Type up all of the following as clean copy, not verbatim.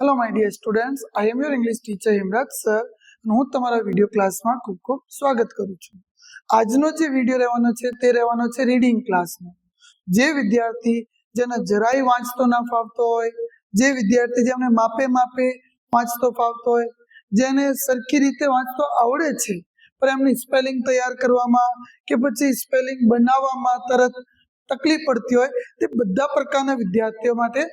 Hello my dear students, I am your English teacher Himrat sir અને હું તમારા video ક્લાસમાં ખૂબ ખૂબ સ્વાગત કરું છું. આજનો જે વિડિયો રહેવાનો છે તે રહેવાનો છે રીડિંગ ક્લાસનો. જે વિદ્યાર્થી જેને જરાય વાંચતો ના ફાવતો હોય, જે વિદ્યાર્થી જેમને માપે વાંચતો ફાવતો હોય, જેને સરખી રીતે વાંચતો આવડે છે પણ એમની સ્પેલિંગ તૈયાર કરવામાં કે પછી સ્પેલિંગ બનાવવામાં તરત તકલીફ પડતી હોય તે બધા પ્રકારના વિદ્યાર્થીઓ માટે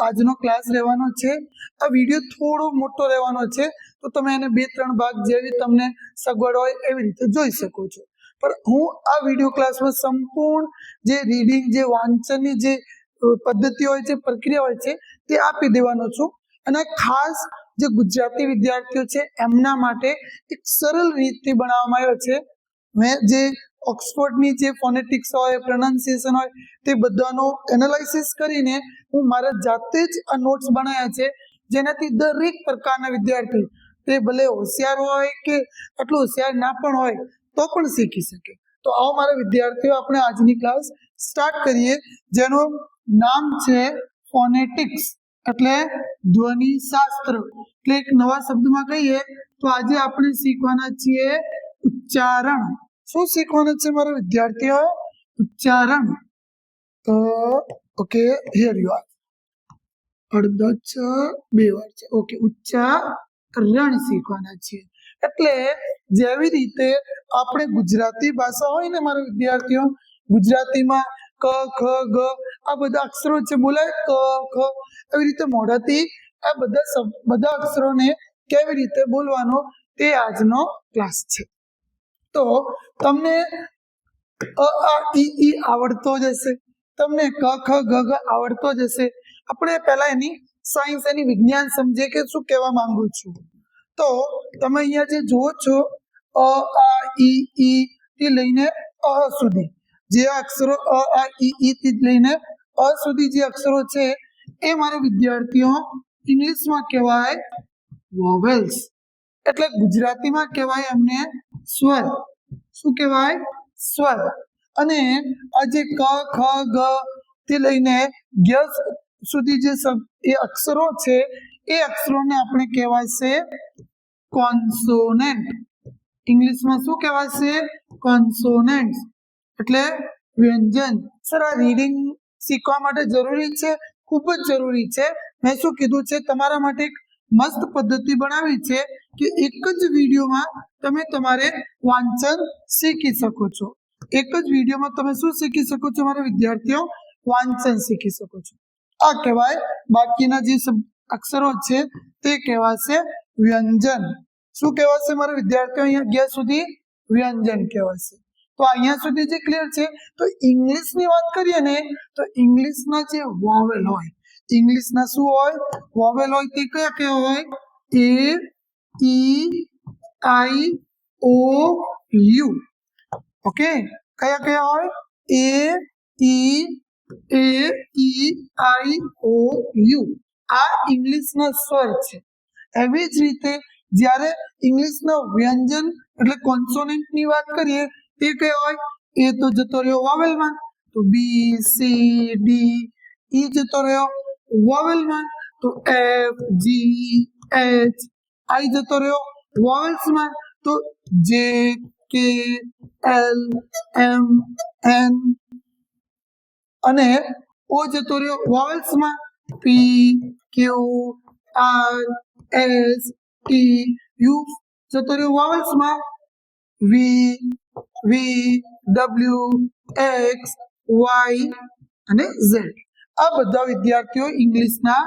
આજનો ક્લાસ રહેવાનો છે. આ વિડિયો થોડો મોટો રહેવાનો છે તો તમે એને 2-3 ભાગ જેવી તમને સગવડ હોય એવી રીતે જોઈ શકો છો. પણ હું આ વિડિયો ક્લાસમાં સંપૂર્ણ જે રીડિંગ જે વાંચનની જે પદ્ધતિ હોય છે, પ્રક્રિયા હોય છે તે આપી દેવાનો છું. અને ખાસ જે ગુજરાતી વિદ્યાર્થીઓ છે એમના માટે એક સરળ રીતથી બનાવવામાં આવ્યો છે. મેં જે ઓક્સફોર્ડની જે ફોનેટિક્સ હોય, પ્રોનાઉન્સિએશન હોય તે બધાનો એનાલાઇસિસ કરીને હું મારા જાતે જ આ નોટ્સ બનાવ્યા છે, જેનાથી દરેક પ્રકારના વિદ્યાર્થી તે ભલે હોશિયાર હોય કે આટલું હોશિયાર ના પણ હોય તો પણ શીખી શકે. તો આવો મારા વિદ્યાર્થીઓ, આપણે આજની ક્લાસ સ્ટાર્ટ કરીએ, જેનું નામ છે ફોનેટિક્સ એટલે ધ્વનિ શાસ્ત્ર. એટલે એક નવા શબ્દમાં કહીએ તો આજે આપણે શીખવાના છીએ ઉચ્ચારણ. શું શીખવાના છે મારા વિદ્યાર્થીઓ? ઉચ્ચારણ. તો ઓકે, હિયર યુ આર. અડધા છ બે વાર છે. ઓકે, ઉચ્ચારણ શીખવાના છીએ. એટલે જેવી રીતે આપણે ગુજરાતી ભાષા હોય ને મારા વિદ્યાર્થીઓ, ગુજરાતીમાં ક ખ ગ આ બધા અક્ષરો છે બોલાય ક ખ, એવી રીતે મોઢાથી આ બધા અક્ષરોને કેવી રીતે બોલવાનો તે આજનો ક્લાસ છે. તો તમને અ આ ઈ આવડતો જ હશે, તમને ક ખ ગ ઘ આવડતો જ હશે. આપણે પહેલા એની સાયન્સ, એની વિજ્ઞાન સમજીએ કે શું કહેવા માંગુ છું. તો તમે અહીંયા જે જુઓ છો અ આ ઈ થી લઈને અ સુધી જે અક્ષરો અ આ ઈ થી લઈને અ સુધી જે અક્ષરો છે એ મારા વિદ્યાર્થીઓ ઇંગ્લિશમાં કહેવાય વોવેલ્સ. એટલે ગુજરાતીમાં કહેવાય એમને સ્વર. શું કહેવાય? સ્વર. અને આ જે ક ખ ગ થી લઈને ય સુધી જે એ અક્ષરો છે એ અક્ષરોને આપણે કહેવાશે કોન્સોનન્ટ. ઇંગ્લિશમાં શું કહેવાશે? કોન્સોનન્ટ્સ એટલે વ્યંજન. સર આ રીડિંગ શીખવા માટે જરૂરી છે? ખૂબ જ જરૂરી છે. મેં શું કીધું છે, તમારા માટે એક મસ્ત પદ્ધતિ બનાવી છે કે એક જ વિડીયોમાં તમે તમારે વાંચન શીખી શકો છો. એક જ વિડીયોમાં તમે શું શીખી શકો છો મારા વિદ્યાર્થીઓ? વાંચન શીખી શકો છો. આ કહેવાય. બાકીના જે અક્ષરો છે તે કહેવાશે વ્યંજન. શું કહેવાશે મારા વિદ્યાર્થીઓ? અહીંયા ગયા સુધી વ્યંજન કહેવાશે. તો અહીંયા સુધી જે ક્લિયર છે. તો ઇંગ્લિશની વાત કરીએ ને તો ઇંગ્લિશના જે વોવેલ હોય, ઇંગ્લિશના શું હોય? વોવેલ હોય. તે કયા કયા હોય? એ ઈ આઈ ઓ યુ. ઓકે, કયા કયા હોય? એ ઈ આઈ ઓ યુ. આ ઇંગ્લિશના સ્વર છે. એવી જ રીતે જ્યારે ઇંગ્લિશના વ્યંજન એટલે કોન્સોનન્ટની વાત કરીએ તે કયા હોય? એ તો જતો રહ્યો વોવેલમાં, તો બી સી ડી. ઈ જતો રહ્યો વોવેલમાં, તો એફ જી એચ. આઈ જતો રહ્યો વોવેલ્સમાં, તો જે કે એલ એમ એન. અને ઓ જતો રહ્યો વોવેલ્સમાં, P Q R S T. U જતો રહ્યો વોવેલ્સમાં, વી ડબલ્યુ એક્સ વાય અને ઝેડ. આ બધા વિદ્યાર્થીઓ ઇંગ્લિશના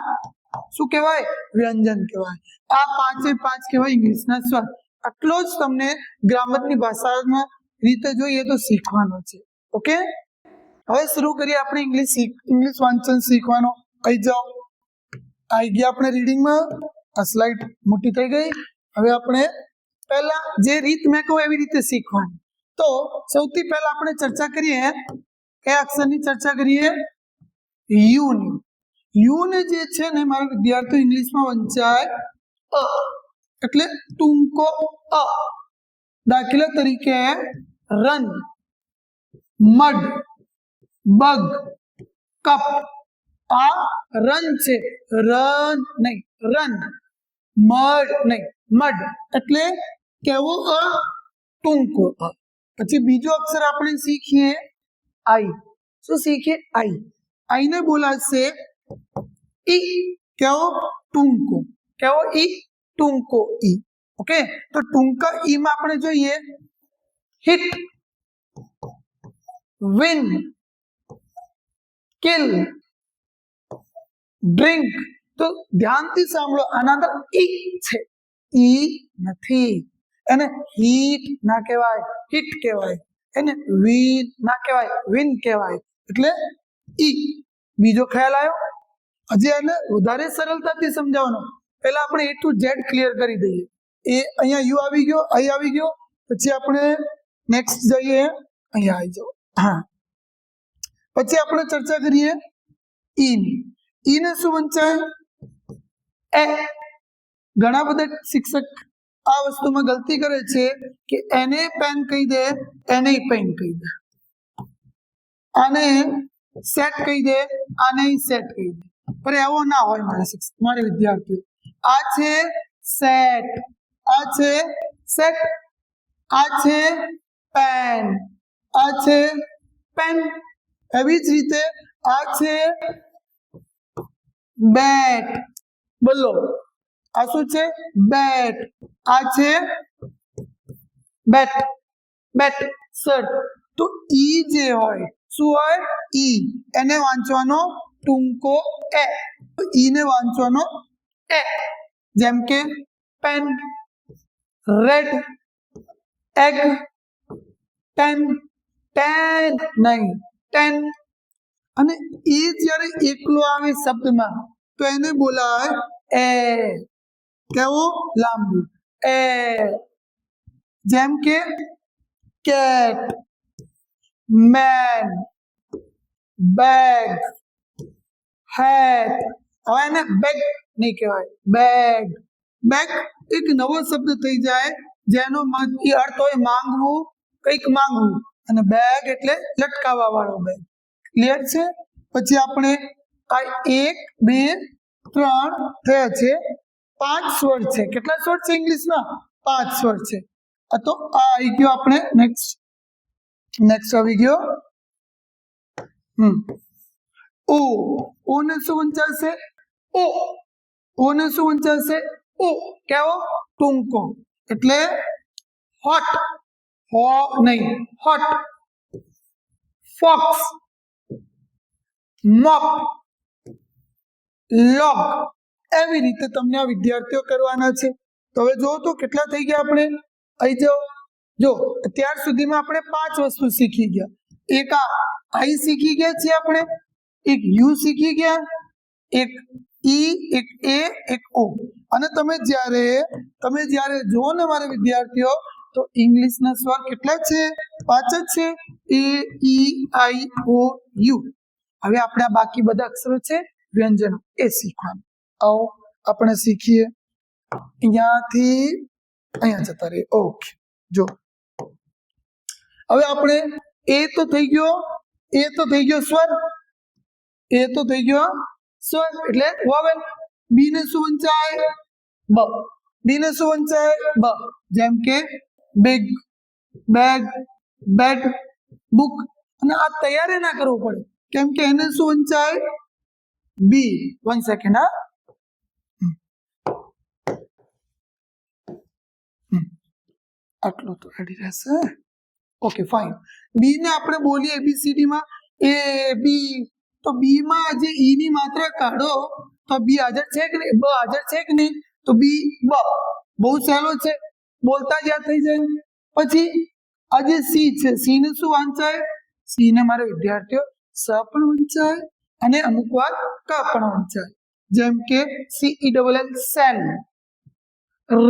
શું કહેવાય? વ્યંજન કહેવાય. આ પાંચે પાંચ કહેવાય ઇંગ્લિશના સ્વર. આટલો જ તમને ગ્રામરની ભાષામાં રીતે જોઈએ તો શીખવાનો છે. ઓકે, હવે શરૂ કરીએ આપણે ઇંગ્લિશ વાંચન શીખવાનો. આવી જાઓ, આવી ગયા આપણે રીડિંગમાં. આ સ્લાઇડ મોટી થઈ ગઈ. હવે આપણે પહેલા જે રીત મેં કહું એવી રીતે શીખવાની. તો સૌથી પહેલા આપણે ચર્ચા કરીએ કયા અક્ષરની ચર્ચા કરીએ? યુ ની. યુ ને જે છે ને મારા વિદ્યાર્થીઓ ઇંગ્લિશમાં વંચાય અ. એટલે ટૂંકો અ. દાખલા તરીકે રન, મડ, બગ, કપ. આ રન છે, રન નહીં. રન. મડ નહીં, મડ એટલે કેવો અ, ટૂંકો અ. પછી બીજો અક્ષર આપણે શીખીએ આઈ. શું શીખીએ? આઈ. આઈને બોલાશે ઈ. કેવો? ટૂંકો. કેવો? ઈ. ટૂંકો ઈ. ઓકે, તો ટૂંકા ઈ માં આપણે જોઈએ હિટ, વિન, કિલ, ડ્રિંક. તો ધ્યાનથી સાંભળો, આના અંદર ઈ છે, ઈ નથી. એને હીટ ના કહેવાય, હિટ કહેવાય. એને વિન ના કહેવાય, વિન કહેવાય. એટલે ઈ. બીજો ખ્યાલ આવ્યો? હજી એને વધારે સરળતાથી સમજાવવાનો. પહેલા આપણે એ ટુ ઝેડ ક્લિયર કરી દઈએ. એ અહીંયા યુ આવી ગયો, અહીં આવી ગયો. પછી આપણે નેક્સ્ટ જઈએ, અહીંયા આવી જાઓ. હા, પછી આપણે ચર્ચા કરીએ ઈ ની. ઈ ને શું વંચાય? એ. ઘણા બધા શિક્ષક આ વસ્તુમાં ગલતી કરે છે કે એને પેન કહી દે, એને પેન કહી દે, આને સેટ કહી દે, આને સેટ કહી દે. પણ એવો ના હોય મારા શિક્ષક, મારા વિદ્યાર્થીઓ. આ છે સેટ, આ છે સેટ, આ છે પેન, આ છે પેન. એવી જ રીતે આ છે બેટ. બોલો, આ શું છે? બેટ. આ છે બેટ, બેટ શર્ટ. તો ઈ જે હોય શું હોય? ઈ. એને વાંચવાનો ટૂંકો એ. ઈ ને વાંચવાનો એ. જેમ કે pen, red, egg, pen, pen નહીં, ટેન. અને એ જ્યારે એકલો આવે શબ્દમાં તો એને બોલાય એ. કેવો? લાંબુ એ. જેમ કે કેટ, મેન, બેગ, હેટ. હવે એને બેગ નહીં કહેવાય, બેગ. બેગ એક નવો શબ્દ થઈ જાય જેનો અર્થ હોય માંગવું, કંઈક માંગવું. અને બેગ એટલે લટકાવવા વાળો બેગ. ક્લિયર છે? પછી આપણે આ 1 2 3 થયા છે, 5 સ્વર છે. કેટલા સ્વર છે ઇંગ્લિશના? 5 સ્વર છે. તો આ આવી ગયો. આપણે નેક્સ્ટ આવી ગયો ઓ. ઓ ને શું વંચાશે? ઓ. ઓ ને શું વંચાશે? ઓ. કેવો? ટૂંકો. એટલે હોટ, હો નહીં, હોટ. Focus, mop, log. એવી રીતે તમને આ વિદ્યાર્થીઓ કરવાના છે. તો હવે જો તો કેટલા થઈ ગયા આપણે? અહીં જાઓ. જો અત્યાર સુધીમાં આપણે 5 વસ્તુ શીખી ગયા. એક આ આઈ શીખી ગયા છીએ આપણે, એક યુ શીખી ગયા, એક ઈ, એક એ, એક ઓ. અને તમે જ્યારે જુઓ ને મારા વિદ્યાર્થીઓ, તો ઇંગ્લિશના સ્વર કેટલા છે? 5 જ છે. એ, ઈ, આઈ, ઓ, યુ. હવે આપણે આ બાકી બધા અક્ષરો છે વ્યંજનો, એ શીખવાનું. આવો આપણે શીખીએ. અહીંયાથી અહીંયા જતા રહીએ. ઓકે, જો હવે આપણે એ તો થઈ ગયો, એ તો થઈ ગયો સ્વર, એ તો થઈ ગયો સ્વર એટલે વોવેલ. બી ને શું વંચાય? બ. બી ને શું વંચાય? બ. જેમ કે બિગ, બેગ, બેટ, બુક. અને આ તૈયારી ના કરવું પડે, કેમ કે એને શું વંચાય? બી. 1 સેકન્ડ. હા, આટલું તો રેડી રહેશે. Okay, fine. બી ને આપણે બોલીએ એબીસીડી માં એ બી. તો બી માં જે ઈ ની માત્રા કાઢો તો બી હાજર છે કે નહીં? બ હાજર છે કે નહીં? તો બી બ. બહુ સહેલો છે, બોલતા જ યાદ થઈ જાય. પછી આ જે સી છે, સી ને શું વંચાય? સી ને મારા વિદ્યાર્થીઓ સ પણ વંચાય અને અમુક વાર ક પણ વંચાય. જેમ કે CELL, સેલ.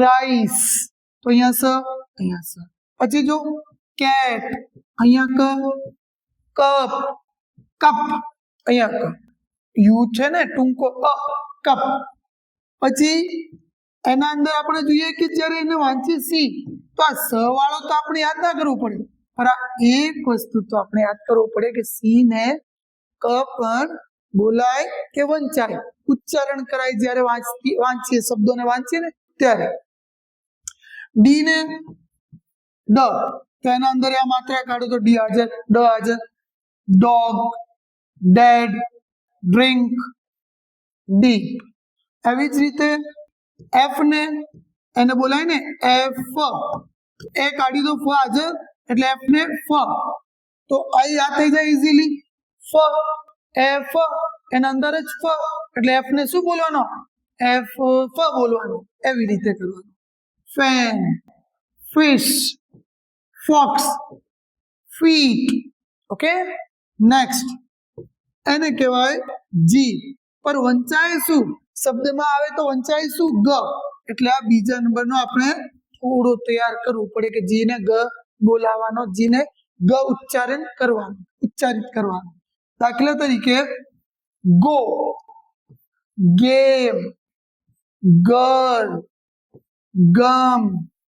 રાઈસ, તો અહીંયા સ, અહીંયા સ. પછી જો કેટ, અહીંયા ક, કપ, કપ, અહીંયા ક. યુ છે ને ટૂંકો અ, કપ. પછી એના અંદર આપણે જોઈએ કે જ્યારે એને વાંચીએ સી, તો આ સ વાળો તો આપણે યાદ ના કરવું પડે, પણ આ એક વસ્તુ તો આપણે યાદ કરવું પડે કે સી ને ક પણ બોલાય કે વંચાય? ઉચ્ચારણ કરાય જ્યારે વાંચીએ શબ્દોને વાંચીએ ને ત્યારે. ડી ને ડ, તો એના અંદર આ માત્રા કાઢો તો ડી હાજર, ડ હાજર. Dog, dead, drink, D. એવી જ રીતે એફ ને એને બોલાય ને એફ, એ કાઢી દો ફ હાજર, એટલે એફ ને ફ, તો અહીં આ થઈ જાય ઇઝીલી ફ, એફ, એના અંદર જ ફ, એટલે એફ ને શું બોલવાનો? એફ ફ બોલવાનો. એવી રીતે કરવાનું. Fan, fish, fox, feet. Okay, next એને કહેવાય જી. પર વંચાય શું? શબ્દમાં આવે તો વંચાય શું? ગ. એટલે આ બીજા નંબરનો આપણે થોડો તૈયાર કરવું પડે કે જીને ગ બોલાવાનો, જીને ગ ઉચ્ચારિત કરવાનું. દાખલા તરીકે ગો, ગેમ, ગર્લ, ગમ,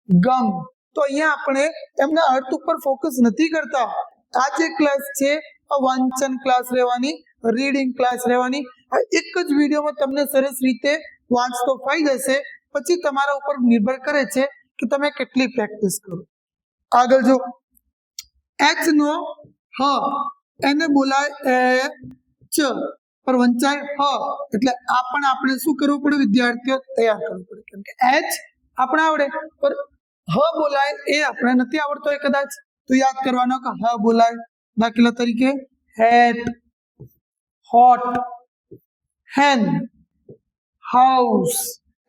ગમ. તો અહીંયા આપણે એમના અર્થ ઉપર ફોકસ નથી કરતા. આ જે ક્લાસ છે આ વાંચન ક્લાસ રહેવાની, રીડિંગ ક્લાસ રહેવાની. આ એક જ વિડીયોમાં તમને સરસ રીતે વાંચતો ફાઈ જશે. પછી તમારા ઉપર નિર્ભર કરે છે કે તમે કેટલી પ્રેક્ટિસ કરો. આગળ જો એચ નો હ, એને બોલાય એ ચ, પર વંચાય હ. એટલે આ પણ આપણે શું કરવું પડે? વિદ્યાર્થીઓ તૈયાર કરવું પડે. કેમ કે એચ આપણે આવડે, પર હ બોલાય એ આપણે નથી આવડતો એ કદાચ, તો યાદ કરવાનો કે હ બોલાય. દાખલા તરીકે હેટ, હોટ, હેન, હાઉસ.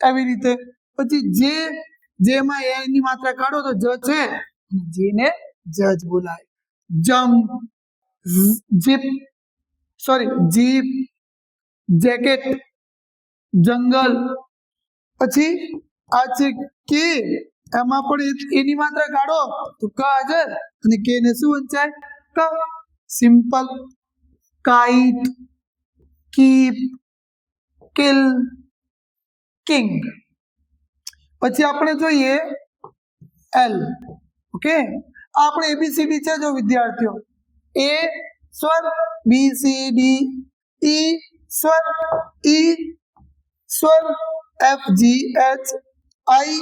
એવી રીતે પછી જેમાં એની માત્રા કાઢો તો જ છે, જેને જજ બોલાય. જમ્પ, જીપ, જેકેટ, જંગલ. પછી આ છે કે, એમાં પણ એની માત્રા કાઢો તો ક હાજર, અને કે ને શું વંચાય? ક. Simple, kite, keep, kill, king. પછી આપણે જોઈએ એલ. ઓકે, આપણે એબીસીડી છે જો વિદ્યાર્થીઓ. એ સ્વર, બી સી ડી, ઈ સ્વર, ઈ સ્વર, એફ જી એચ, આઈ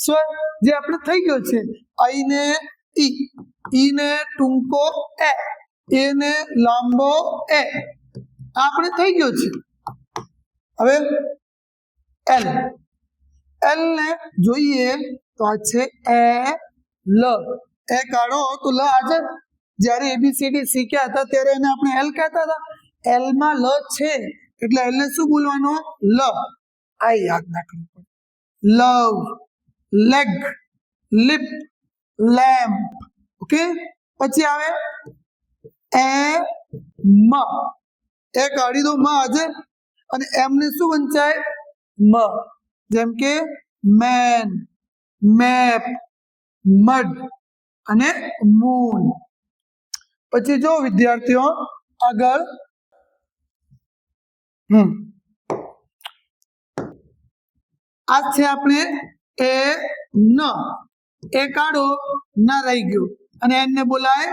સ્વર. જે આપણે થઈ ગયો છે. આઈ ને ઈ ને ટૂંકો એ, એ ને લાંબો એ, આપણે થઈ ગયો છે. હવે એલ. એલ ને જોઈએ તો આ છે એ લ. એ કાઢો તો લ હાજર. જ્યારે એબીસીડી શીખ્યા હતા ત્યારે એને આપણે એલ કહેતા હતા. એલ માં લ છે એટલે એલ ને શું બોલવાનો? લ. આ યાદ રાખવું પડે. લવ, લેગ, લિપ, લેમ્પ. ઓકે, પછી આવે એ મ. એ કાઢી દો મ હાજર, અને એમને શું વંચાય? મ. જેમ કે મેન, મેપ, મડ અને મૂન. પછી જો વિદ્યાર્થીઓ આગળ આ છે આપણે એ ન. એ કાઢો, ના રહી ગયો, અને એને બોલાય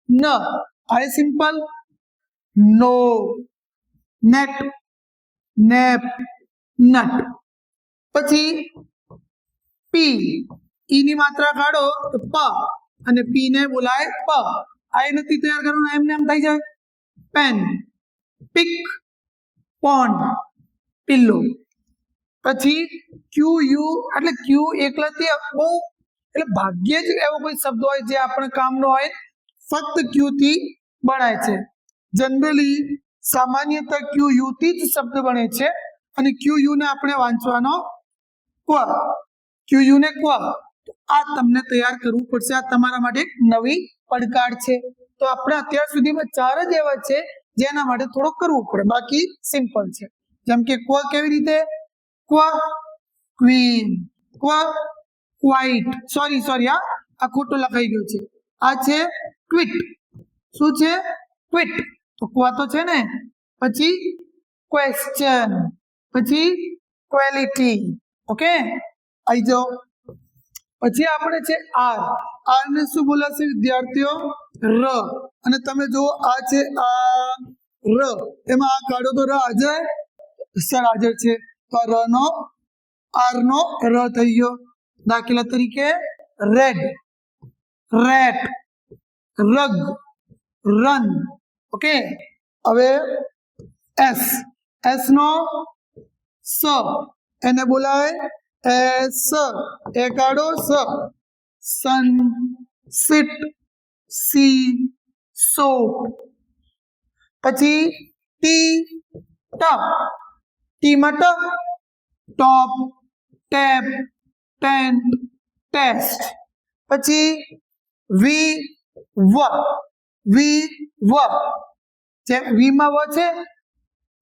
ન. આ સિમ્પલ. નો, નેટ, નેપ, નટ. પછી પી. ઈ ની માત્રા કાઢો તો પ, અને પી ને બોલાય પ. આ નથી તૈયાર કરવાનું, એમને એમ થઈ જાય. Pen, pick, pond, pillow. પછી ક્યુ યુ, એટલે ક્યુ એકલાથી બહુ, એટલે ભાગ્યે જ એવો કોઈ શબ્દ હોય જે આપણે કામનો હોય. ફક્ત ક્યુ થી બણાય છે. જનરલી સામાન્યતઃ ક્યુ યુ થી જ શબ્દ બને છે, અને ક્યુ યુ ને આપણે વાંચવાનો ક્વ. ક્યુ યુ ને ક્વ. આ તમને તૈયાર કરવું પડશે. આ તમારા માટે એક નવી પડકાર છે. તો આપણે અત્યાર સુધીમાં 4 જ એવા છે જેના માટે થોડું કરવું પડે, બાકી સિમ્પલ છે. જેમ કે ક્વ કેવી રીતે? ક્વ ક્વીન, ક્વ ક્વાઇટ. સોરી આ ખોટું લખાઈ ગયું છે. આ છે ક્વિટ. શું છે? ક્વિટ. તો ક્વ તો છે ને. પછી ક્વેશ્ચન, પછી ક્વોલિટી. ઓકે, આવી જાઓ. પછી આપણે છે આર. આર ને શું બોલાશે વિદ્યાર્થીઓ? ર. અને તમે જુઓ આ છે આ, ર એમાં આ કાઢો તો ર હાજર, સર હાજર છે, તો ર નો આર નો ર થઈ ગયો. દાખલા તરીકે રેડ, રેટ, રગ, રન. ઓકે, હવે એસ, એસ નો સ એને બોલાય એસ, એ કાઢો સ, સન, સિટ, સી, સોપ. પછી ટી, ટ, ટી માં ટ, ટોપ, ટેપ, ટેન્ટ, ટેસ્ટ. પછી વી, વ, વી, વ, જેમ વી માં વ છે,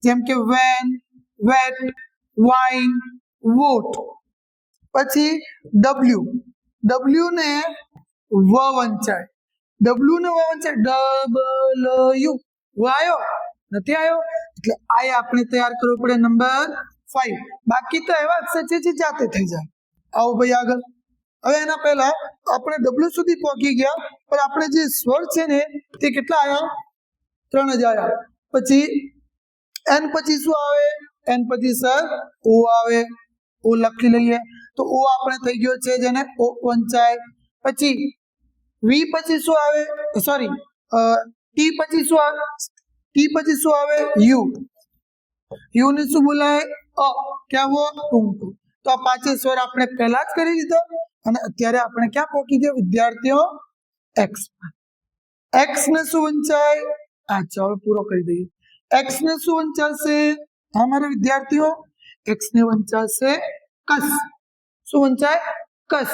જેમ કે વેન, વેટ, વાઇન, વોટ. પછી ડબલ્યુ, ડબલ્યુ ને વ વંચાય, ડબલ્યુ ને વ વંચાય, ડબલ્યુ. વ આવ્યો નથી આવ્યો, એટલે આ આપણે તૈયાર કરવો પડે નંબર 5. બાકી તો એવા અક્ષર છે જે જાતે થઈ જાય. આવો ભાઈ આગળ. હવે એના પહેલા આપણે ડબલ્યુ સુધી પહોંચી ગયા, પણ આપણે જે સ્વર છે ને તે કેટલા આવ્યા? 3 જ આવ્યા. પછી એન પછી શું આવે? એન પછી સર ઓ આવે, ઓ લખી લઈએ તો ઓ આપણે થઈ ગયો છે જેને ઓ વંચાય. પછી વી પછી શું આવે? સોરી, ટી પછી શું આવે? ટી પછી શું આવે? યુ. યુ ને શું બોલાય? અ. ક્યાં વો? ટૂંકું. તો આ પાંચે સ્વર આપણે પહેલા જ કરી દીધો અને અત્યારે આપણે ક્યાં પહોંચી ગયા વિદ્યાર્થીઓ? એક્સ. એક્સ ને શું વંચાય? આ ચાલો પૂરો કરી દઈએ. એક્સ ને શું વંચાશે અમારા વિદ્યાર્થીઓ? એક્સ ને વંચાશે કસ. શું વંચાય? કસ.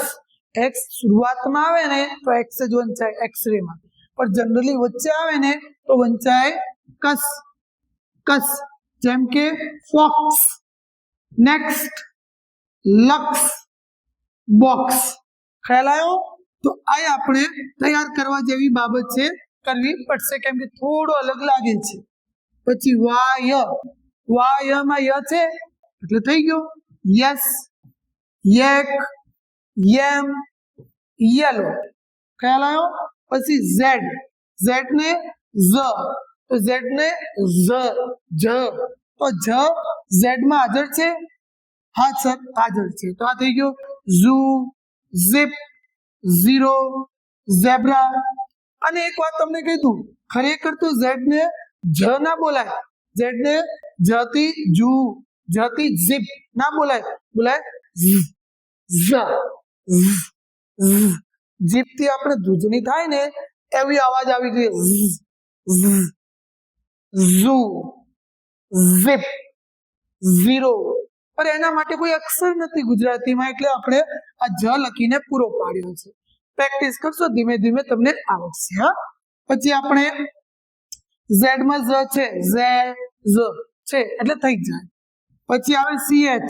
એક્સ શરૂઆતમાં આવે ને તો એક્સ જ વંચાય એક્સરે માં, પણ જનરલી વચ્ચે આવે ને તો વંચાય કસ. કસ. જેમ કે ફોક્સ, નેક્સ્ટ, લક્સ, બોક્સ. ખ્યાલ આવ્યો? તો આ આપણે તૈયાર કરવા જેવી બાબત છે, કરવી પડશે, કેમ કે થોડો અલગ લાગે છે. પછી વાય, વાયમાં ય છે એટલે થઈ ગયો યસ, યેક, યેમ, યેલો. ખ્યાલ આવ્યો? પછી ઝેડ, ઝેડ ને ઝ, તો ઝેડ ને ઝ, જ, તો જ ઝેડ માં હાજર છે? હા સર હાજર છે, તો આ થઈ ગયો ઝૂ, ઝીપ, ઝીરો, ઝેબ્રા. અને એક વાત તમને કીધું, ખરેખર તો ઝેડ ને જ ના બોલાય, ઝેડ ને જ થી જુ, જ થી ઝીપ ના બોલાય, બોલાય ઝ, ઝ. જીપ થી આપણે ધૂજની થાય ને એવી અવાજ આવી જોઈએ. ઝ, ઝૂ, ઝીપ, ઝીરો. પણ એના માટે કોઈ અક્ષર નથી ગુજરાતીમાં, એટલે આપણે આ જ લખીને પૂરો પાડ્યો છે. પ્રેક્ટિસ કરશો ધીમે ધીમે તમને આવડશે. હા, પછી આપણે ઝેડ માં ઝ છે, ઝ છે એટલે થઈ જાય. પછી આવે સીએચ.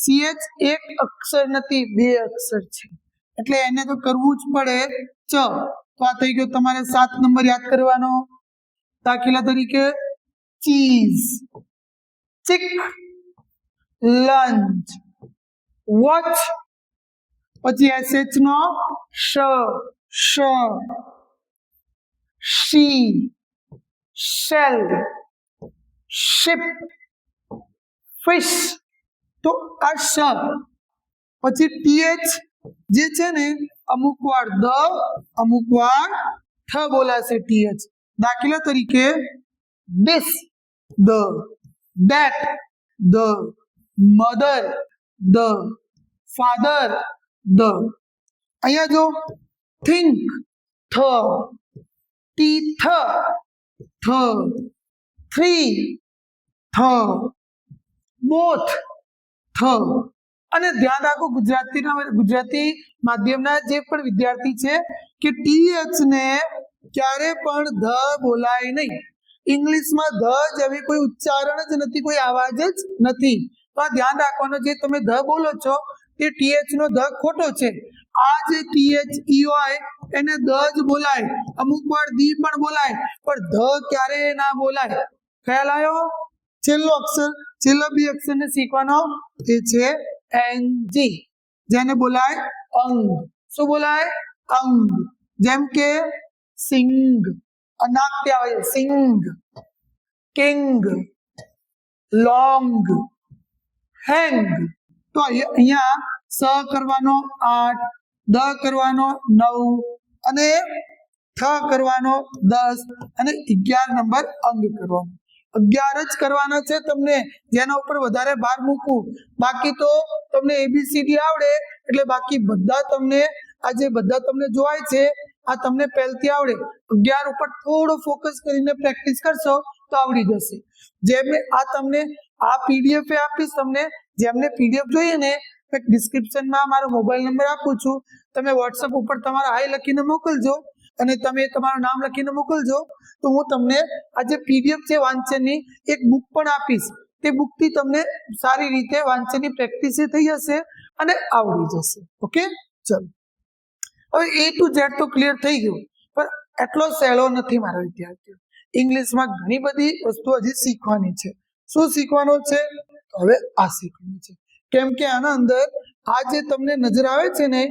સીએચ એક અક્ષર નથી, 2 અક્ષર છે, એટલે એને તો કરવું જ પડે ચ. તો આ થઈ ગયો તમારે 7 નંબર યાદ કરવાનો. દાખલા તરીકે ચીઝ, ચીક, લંચ, વોચ. પછી એસએચ નો શ, શ, શી, શેલ, શિપ, ફિશ. તો આ શ. પછી ટીએચ જે છે ને અમુક વાર દ, અમુક વાર થ બોલાશે ટીએચ. દાખલા તરીકે this, the, that, the, mother, the, father, the. અહીંયા જો think, th, teeth, th, three, th, both, th. અને ધ્યાન રાખો ગુજરાતી માધ્યમના જે પણ વિદ્યાર્થી છે કે ટીએચ ને ક્યારે પણ ધ બોલાય નહીં. ઇંગ્લિશમાં ધ જેવી કોઈ ઉચ્ચારણ જ નથી, કોઈ અવાજ જ નથી. તો આ ધ્યાન રાખવાનું, જે તમે ધ બોલો છો તે ટીએચ નો ધ ખોટો છે. આ જે ટીએચ ઈ હોય એને દ જ બોલાય, અમુક વાર દી પણ બોલાય, પણ ધ ક્યારે ના બોલાય. ખ્યાલ આવ્યો? છેલ્લો અક્ષર, છેલ્લા 2 અક્ષરને શીખવાનો એ છે એનજી, જેને બોલાય અંગ. શું બોલાય? અંગ. જેમ કે સિંગ, અનાક આવે સિંગ. કિંગ, લોંગ, હેંગ. તો અહીંયા સ કરવાનો 8, દ કરવાનો 9 અને થ કરવાનો 10 અને 11 નંબર અંગ કરવાનો. 11 જ કરવાના છે તમને, જેના ઉપર વધારે ભાર મૂકું. બાકી તો તમને ABCD આવડે એટલે બાકી બધા તમને આ જે બધા તમને જોવાય છે આ તમને પહેલથી આવડે. 11 ઉપર થોડો ફોકસ કરીને પ્રેક્ટિસ કરશો તો આવડી જશે. જેમને આ તમને આ PDF આપીશ તમને, જેમને PDF જોઈએ ને ડિસ્ક્રિપ્શનમાં મારો મોબાઈલ નંબર આપું છું, તમે WhatsApp ઉપર તમારા હાય લખીને મોકલજો અને તમે તમારું નામ લખીને મોકલજો તો હું તમને આ જે PDF છે વાંચનની એક બુક પણ આપીશ. તે બુકથી તમને સારી રીતે વાંચનની પ્રેક્ટિસ થઈ જશે અને આવડી જશે. ઓકે, ચલો હવે A to Z તો ક્લિયર થઈ ગયું, પણ એટલો સહેલો નથી મારા વિદ્યાર્થીઓ. ઇંગ્લિશમાં ઘણી બધી વસ્તુ હજી શીખવાની છે. શું શીખવાનું છે? હવે આ શીખવાનું છે, કેમ કે આના અંદર આ જે તમને નજર આવે છે ને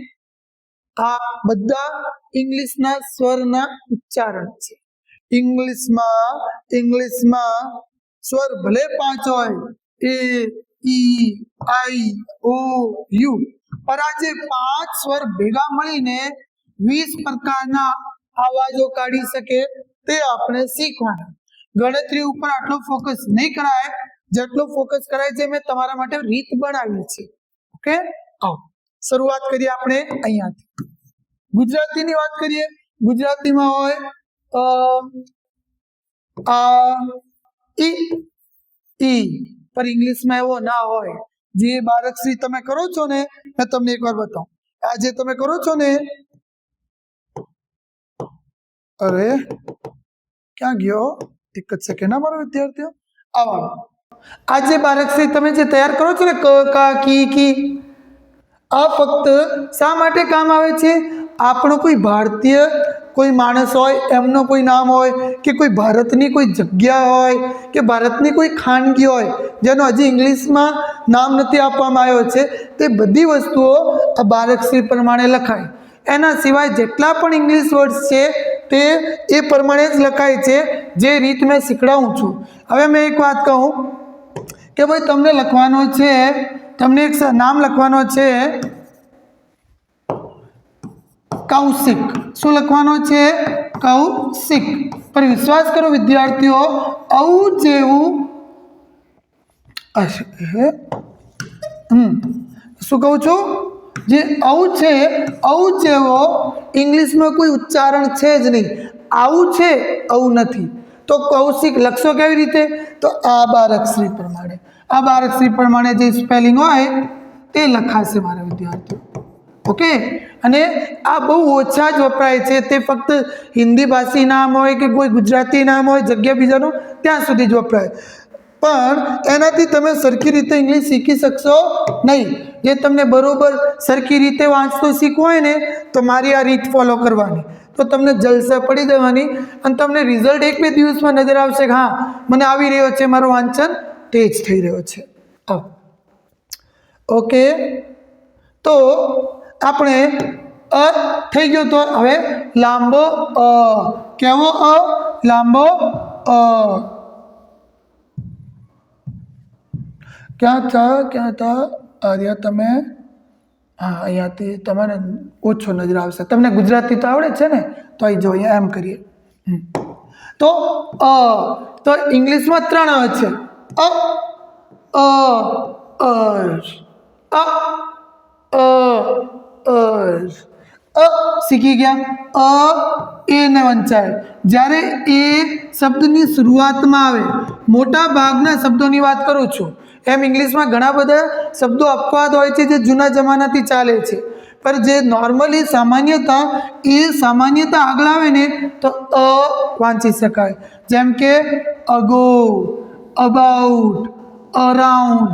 આ બધા ઇંગ્લિશના સ્વરના ઉચ્ચારણ છે. ઇંગ્લિશમાં સ્વર ભલે 5 હોય, A, E, I, O, U, पर आज 5 स्वर भेगा મળીને 20 પ્રકારના અવાજો કાઢી શકે તે આપણે શીખવાના. ગણતરી ઉપર આટલો ફોકસ નહીં કરાય જેટલો ફોકસ કરાય છે. મેં તમારા માટે રીત બનાવી છે. ઓકે, આવો શરૂઆત કરીએ આપણે અહીંયાથી. ગુજરાતીની વાત કરીએ. ગુજરાતીમાં હોય આ ઈ, પર ઇંગ્લિશમાં એવો ના હોય. જે બારકશ્રી તમે કરો છો ને, મેં તમને એકવાર બતાવું. આ જે તમે કરો છો ને, અરે ક્યાં ગયો? એક જ સેકન્ડ મારો વિદ્યાર્થીઓ. આવા આ જે બારકશ્રી તમે જે તૈયાર કરો છો ને, ક, કા, કી, આ ફક્ત શા માટે કામ આવે છે? આપણો કોઈ ભારતીય કોઈ માણસ હોય, એમનો કોઈ નામ હોય કે કોઈ ભારતની કોઈ જગ્યા હોય કે ભારતની કોઈ ખાનગી હોય જેનો હજી ઇંગ્લિશમાં નામ નથી આપવામાં આવ્યો છે, તે બધી વસ્તુઓ આ બારકશ્રી પ્રમાણે લખાય. એના સિવાય જેટલા પણ ઇંગ્લિશ વર્ડ્સ છે તે એ પ્રમાણે જ લખાય છે, જે રીત મેં શીખડાવું છું. હવે મેં એક વાત કહું કે ભાઈ તમને લખવાનો છે, તમને એક નામ લખવાનો છે કૌશિક. શું લખવાનો છે? કૌશિક. પર વિશ્વાસ કરો વિદ્યાર્થીઓ, આવું જેવું શું કહું છું, જે આવું છે આવું જેવો ઇંગ્લિશમાં કોઈ ઉચ્ચારણ છે જ નહીં. આવું છે, આવું નથી. તો કૌશિક લખશો કેવી રીતે? તો આ બારકશ્રી પ્રમાણે. આ બારકશ્રી પ્રમાણે જે સ્પેલિંગ હોય તે લખાશે મારા વિદ્યાર્થીઓ. ઓકે, અને આ બહુ ઓછા જ વપરાય છે. તે ફક્ત હિન્દી ભાષી નામ હોય કે કોઈ ગુજરાતી નામ હોય, જગ્યા બીજાનું, ત્યાં સુધી જ વપરાય. પણ એનાથી તમે સરખી રીતે ઇંગ્લિશ શીખી શકશો નહીં. જે તમને બરોબર સરખી રીતે વાંચતું શીખવું હોય ને તો મારી આ રીત ફોલો કરવાની, તો તમને જલસા પડી જવાની અને તમને રિઝલ્ટ 1-2 દિવસમાં નજર આવશે કે હા મને આવી રહ્યો છે, મારું વાંચન તેજ થઈ રહ્યો છે. ઓકે, તો આપણે થઈ ગયો. તો હવે લાંબો કેવો? લાંબો ક્યાં હતા આર્યા તમે? હા, અહીંયાથી તમારે ઓછો નજર આવશે. તમને ગુજરાતી તો આવડે છે ને, તો અહીં જો અહીંયા એમ કરીએ. તો ઇંગ્લિશમાં 3 આવે છે. શીખી ગયા. એને વંચાય. જ્યારે એ શબ્દની શરૂઆતમાં આવે, મોટા ભાગના શબ્દોની વાત કરું છું, એમ ઇંગ્લિશમાં ઘણા બધા શબ્દો અપવાદ હોય છે જે જૂના જમાનાથી ચાલે છે, પણ જે નોર્મલી સામાન્યતા આગળ આવે ને તો વાંચી શકાય. જેમ કે ago, about, around,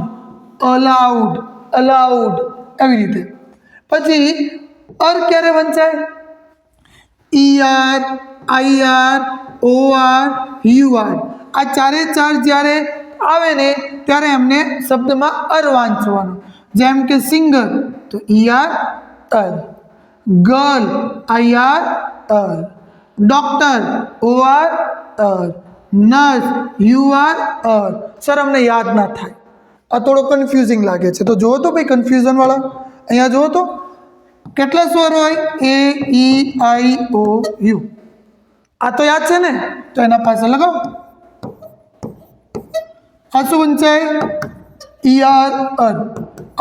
allowed, allowed, એવી રીતે. પછી ક્યારે વંચાય? ER, IR, OR, UR. આ 4 જ્યારે આવે ને ત્યારે એમને શબ્દમાં વાંચવાનું. જેમ કે સિંગર તો ER, girl, IR, doctor, OR, nurse, U R અર. સર અમને યાદ ના થાય, આ થોડો કન્ફ્યુઝિંગ લાગે છે. તો જુઓ તો ભાઈ કન્ફ્યુઝન વાળા, અહીંયા જુઓ તો કેટલા સ્વર હોય? એ ઈ આઈ ઓ યુ. આ તો યાદ છે ને, તો એના પાસે લગાવો. આ શું વંચાય? ઈ આર અર,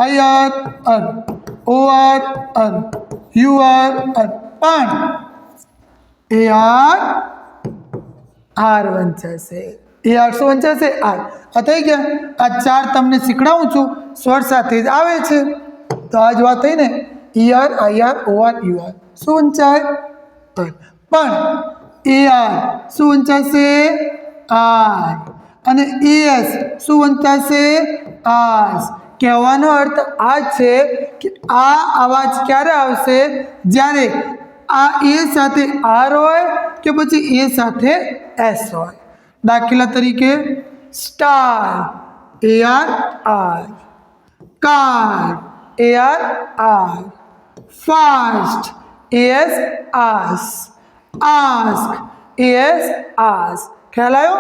આઈ આર અર, ઓ આર અર, યુ આર અર. પણ એ આર આર વંચાશે. એ આર શું વંચાશે? આર. આ થઈ ગયા. આ ચાર તમને શીખડાવું છું, સ્વર સાથે જ આવે છે. તો આ જ વાત થઈ ને, E R, I R, O R, U R. શું વંચાય? આર. પણ એ આર શું વંચાશે? આર. અને એસ શું વંચાશે? આસ. કહેવાનો અર્થ આ છે કે આ અવાજ ક્યારે આવશે? જ્યારે આ એ સાથે આર હોય કે પછી એ સાથે એસ હોય. દાખલા તરીકે star, A R R. Car, A R R. Fast, S આસ. આસ્ક, એસ આસ. ખ્યાલ આવ્યો?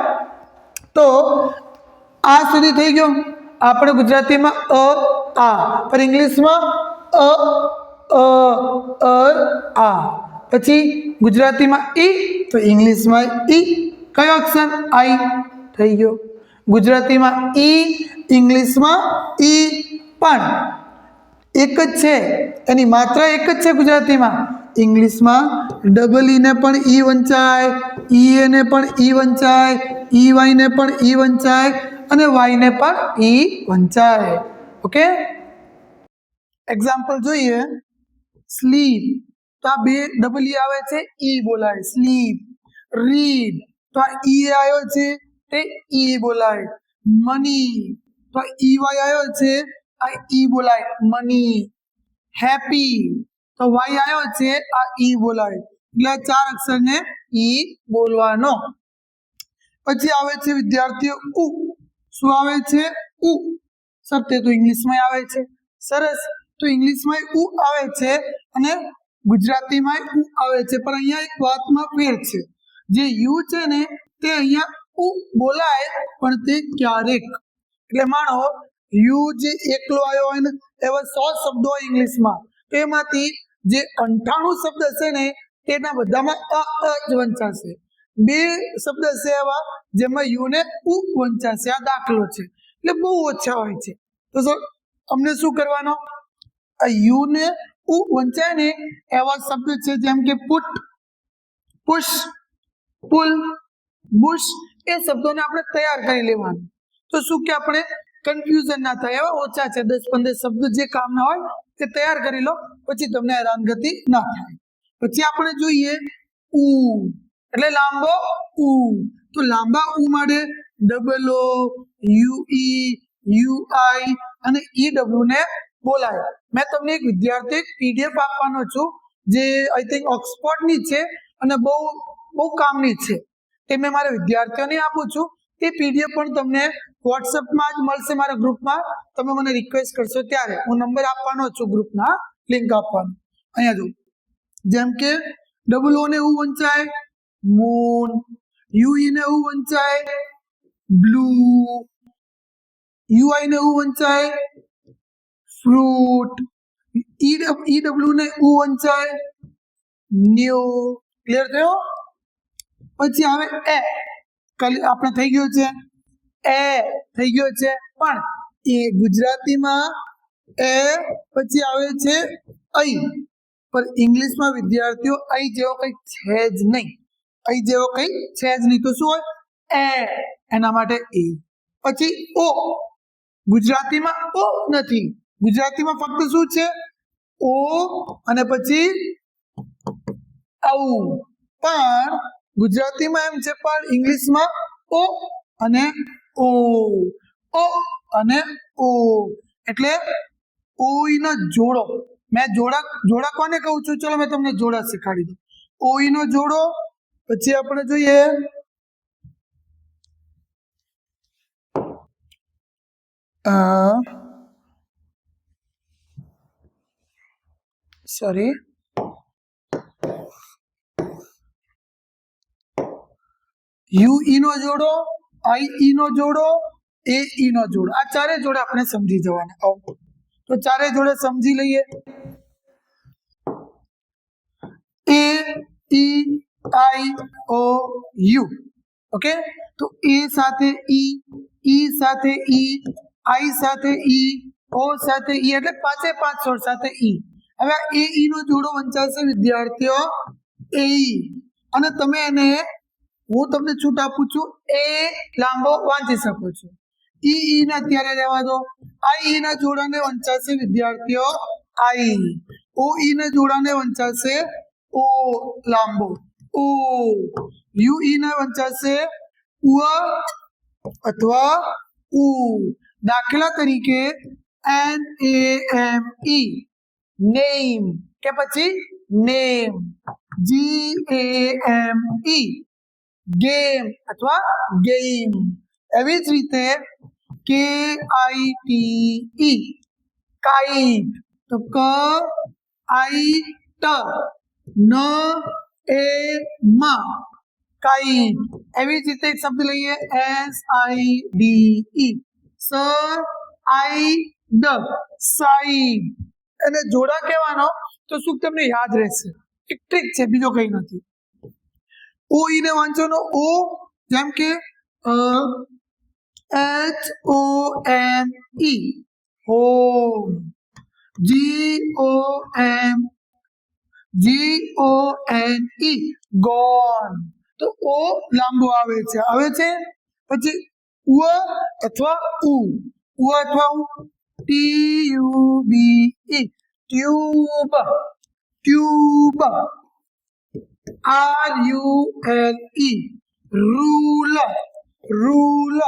તો આ સુધી થઈ ગયો. આપણે ગુજરાતીમાં અ આ, પણ ઇંગ્લિશમાં અ આ. પછી ગુજરાતીમાં ઈ, તો ઇંગ્લિશમાં ઈ. કયો અક્ષર? આઈ. થઈ ગયો. ગુજરાતીમાં ઈ, ઇંગ્લિશમાં ઈ. પણ એક જ છે, એની માત્ર એક જ છે ગુજરાતીમાં. ઇંગ્લિશમાં ડબલ ઈ ને પણ ઈ વંચાય, ઈ એ ને પણ ઈ વંચાય, ઈ વાય ને પણ ઈ વંચાય અને વાય ને પણ ઈ વંચાય. ઓકે, એક્ઝામ્પલ જોઈએ. સ્લીપ, તો આ બે ડબલ ઈ આવે છે, ઈ બોલાય સ્લીપ. રીડ, તો આ ઈ આવ્યો છે તે ઈ બોલાય. મની, તો ઈ વાય આવ્યો છે, આ ઈ બોલાય મની. હેપી, તો વાય આવ્યો છે, આ ઈ બોલાય. એટલે આ ચાર અક્ષરને ઈ બોલવાનો. પછી આવે છે વિદ્યાર્થીઓ ઉ. શું આવે છે? ઉ. સર તે તો ઇંગ્લિશમાં આવે છે. સરસ, તો ઇંગ્લિશમાં ઉ આવે છે અને ગુજરાતીમાં ઉ આવે છે, પણ અહીંયા એક વાતમાં ફેર છે. જે યુ છે ને તે અહીંયા ઉ બોલાય, પણ તે ક્યારેક. એટલે માનો યુ જે એકલો આવ્યો હોય ને, એવા 100 શબ્દો હોય ઇંગ્લિશમાં, એમાંથી જે 98 શબ્દ હશે ને તેના બધામાં અ જ વંચાશે. 2 શબ્દ હશે એવા જેમાં યુ ને ઉ વંચાશે. આ દાખલો છે. એટલે બહુ ઓછા હોય છે. તો અમને શું કરવાનો? આ યુ ને ઉ વંચાય ને એવા શબ્દ છે, જેમ કે પુટ, પુશ, પુલ, બુશ. એ શબ્દોને આપણે તૈયાર કરી લેવાનું. તો શું કે આપણે કન્ફ્યુઝન ના થાય. એવા ઓછા છે, 10-15 શબ્દ જે કામના હોય તે તૈયાર કરી લો, પછી તમને હેરાનગતિ ના થાય. પછી આપણે જોઈએ ઉ, એટલે લાંબો ઉ. તો લાંબા ઉ માટે double O, U E, U I અને ઈ ડબલ્યુ ને બોલાય. મેં તમને એક વિદ્યાર્થી પીડીએફ આપવાનો છું, જે આઈ થિંક ઓક્સફોર્ડની છે અને બહુ બહુ કામની છે. તે મેં મારા વિદ્યાર્થીઓને આપું છું. તે પીડીએફ પણ તમને વોટ્સએપમાં જ મળશે, મારા ગ્રુપમાં. તમે મને રિક્વેસ્ટ કરશો ત્યારે હું નંબર આપવાનો છું, ગ્રુપના લિંક આપવાનો. અહીંયા જો, જેમ કે ડબલ ઓ ને એવું વંચાય મૂન, યુ ઈ ને એવું વંચાય બ્લુ, યુ આઈ ને એવું વંચાય ફ્રૂટ, ઈ ડબલ્યુ ને એવું વંચાય ન્યુ. ક્લિયર થયો? પછી આવે એ. આપણે થઈ ગયો છે એ, થઈ ગયો છે, પણ એ ગુજરાતીમાં એ પછી આવે છે અઈ, પણ ઇંગ્લિશમાં વિદ્યાર્થીઓ અઈ જેવો કંઈ છે જ નહીં. અઈ જેવો કંઈ છે જ નહીં. તો શું હોય? એ. એના માટે એ. પછી ઓ. ગુજરાતીમાં ઓ નથી. ગુજરાતીમાં ફક્ત શું છે? ઓ અને પછી આવું. પણ ગુજરાતીમાં એમ છે, પણ ઇંગ્લિશમાં ઓ અને ઓ, ઓ અને ઓ. એટલે ઓઈ નો જોડો. મેં જોડા કોને કહું છું? ચલો મેં તમને જોડા શીખવાડી દઉં. ઓઈ નો જોડો. પછી આપણે જોઈએ સોરી, યુ ઈ નો જોડો, આઈ ઈ નો જોડો, એ ઈ નો જોડો, આ ચારે જોડે આપણે સમજી જવાના. આવો તો ચારે જોડે સમજી લઈએ. એ ઈ આઈ ઓ યુ. ઓકે, તો એ સાથે ઈ સાથે ઈ, આઈ સાથે ઈ, ઓ સાથે ઈ, એટલે પાંચે પાંચ સ્વર સાથે ઈ. હવે આ એ ઈ નો જોડો વંચાશે વિદ્યાર્થીઓ એ ઈ, અને તમે એને, હું તમને છૂટ આપું છું, એ લાંબો વાંચી શકો છો. ઈ ને અત્યારે રહેવા દો. આઈ ઈ ના જોડાને વંચાશે વિદ્યાર્થીઓ આઈ. ઓ ઈ ના જોડાને વંચાશે ઓ લાંબો ઓ. યુ ઈ ના વંચાશે ઉ અથવા ઉ. દાખલા તરીકે NAME નેમ, કે પછી નેમ. GAME ગેમ અથવા ગેમ. એવી જ રીતે KITE કાઈટ, તો ક આઈ ટ ન એ મ કાઈટ. એવી જ રીતે એક શબ્દ લઈએ SIDE SID સાઈડ. અને જોડા કહેવાનો તો શું તમને યાદ રહેશે? એક ટ્રીક છે, બીજો કઈ નથી. ઓ ઈ ને વાંચવાનો ઓ, જેમ કે HOME હોમ. GONE gone. તો ઓ લાંબો આવે છે. પછી ઉ અથવા ઉ, અથવા ઉ. TUBE tube, tube. RULE rule, rule.